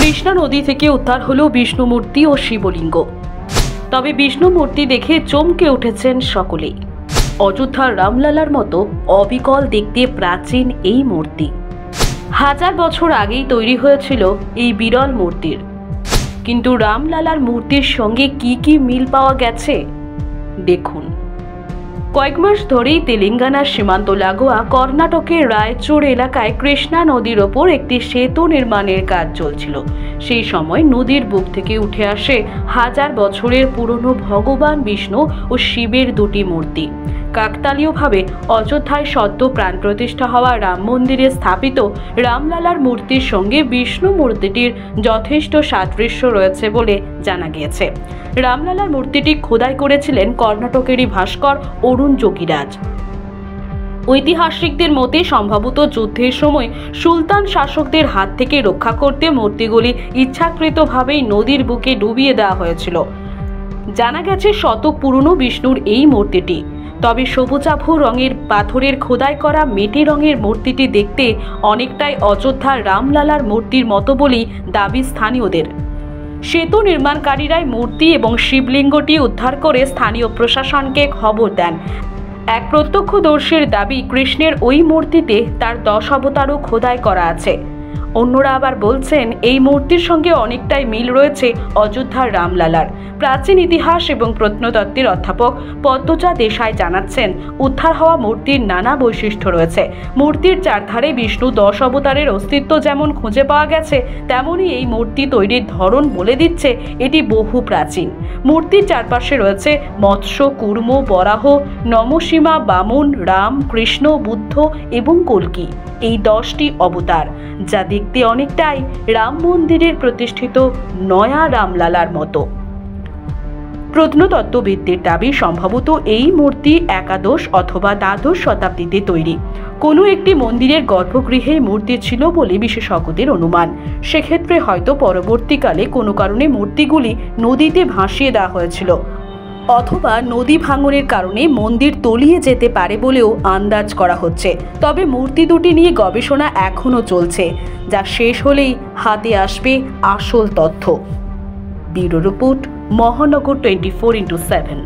কৃষ্ণা নদী থেকে উদ্ধার হলো বিষ্ণু মূর্তি ও শিবলিঙ্গ। তবে বিষ্ণু মূর্তি দেখে চমকে উঠেছেন সকলেই। অযোধ্যার রামলালার মতো অবিকল দেখতে প্রাচীন এই মূর্তি হাজার বছর আগেই তৈরি হয়েছিল এই বিরল মূর্তির। কিন্তু রামলালার মূর্তির সঙ্গে কি কি মিল পাওয়া গেছে দেখুন। কয়েক মাস ধরেই তেলেঙ্গানার সীমান্ত লাগোয়া কর্ণাটকের রায়চুর এলাকায় কৃষ্ণা নদীর ওপর একটি সেতু নির্মাণের কাজ চলছিল। সেই সময় নদীর বুক থেকে উঠে আসে হাজার বছরের পুরনো ভগবান বিষ্ণু ও শিবের দুটি মূর্তি। কাকতালীয়ভাবে অযোধ্যায় সদ্য প্রাণ প্রতিষ্ঠা হওয়া রাম মন্দিরে স্থাপিত রামলালার মূর্তির সঙ্গে বিষ্ণু মূর্তিটির যথেষ্ট সাদৃশ্য রয়েছে বলে জানা গিয়েছে। রামলালার মূর্তিটি খোদাই করেছিলেন কর্ণাটকেরই ভাস্কর অরুণ যোগীরাজ। ঐতিহাসিকদের মতে সম্ভবত যুদ্ধের সময় সুলতান শাসকদের হাত থেকে রক্ষা করতে মূর্তিগুলি ইচ্ছাকৃতভাবেই নদীর বুকে ডুবিয়ে দেওয়া হয়েছিল। জানা গেছে শতক পুরনো বিষ্ণুর এই মূর্তিটি। তবে সবুজাভ রঙের পাথরের খোদাই করা মেটে রঙের মূর্তিটি দেখতে অনেকটাই অযোধ্যার রামলালার মূর্তির মতো বলেই দাবি স্থানীয়দের। সেতু নির্মাণকারীরাই মূর্তি এবং শিবলিঙ্গটি উদ্ধার করে স্থানীয় প্রশাসনকে খবর দেন। এক প্রত্যক্ষদর্শীর দাবি, কৃষ্ণের ওই মূর্তিতে তার 10 অবতারও খোদাই করা আছে। অন্যরা আবার বলছেন এই মূর্তির সঙ্গে অনেকটাই মিল রয়েছে অযোধ্যার রামলালার। প্রাচীন ইতিহাস এবং প্রত্নতত্ত্বের অধ্যাপক পদ্মজা দেশাই জানাচ্ছেন, উদ্ধার হওয়া মূর্তির নানা বৈশিষ্ট্য রয়েছে। মূর্তির চারধারে বিষ্ণু 10 অবতারের অস্তিত্ব যেমন খুঁজে পাওয়া গেছে, তেমনই এই মূর্তি তৈরির ধরন বলে দিচ্ছে এটি বহু প্রাচীন। মূর্তির চারপাশে রয়েছে মৎস্য, কুর্ম, বরাহ, নমসীমা, বামন, রাম, কৃষ্ণ, বুদ্ধ এবং কল্কি, এই 10টি অবতার, যা দেখতে অনেকটাই রাম মন্দিরের প্রতিষ্ঠিত নয়া রামলালার মতো। প্রত্নতত্ত্ববিদদের দাবি, সম্ভবত এই মূর্তি একাদশ অথবা দ্বাদশ শতাব্দীতে তৈরি। কোনো একটি মন্দিরের গর্ভগৃহে মূর্তি ছিল বলে বিশেষজ্ঞদের অনুমান। সেক্ষেত্রে হয়তো পরবর্তীকালে কোনো কারণে মূর্তিগুলি নদীতে ভাসিয়ে দেওয়া হয়েছিল, অথবা নদী ভাঙনের কারণে মন্দির তলিয়ে যেতে পারে বলেও আন্দাজ করা হচ্ছে। তবে মূর্তি দুটি নিয়ে গবেষণা এখনও চলছে, যা শেষ হলেই হাতে আসবে আসল তথ্য। ব্যুরো রিপোর্ট, মহানগর 24x7।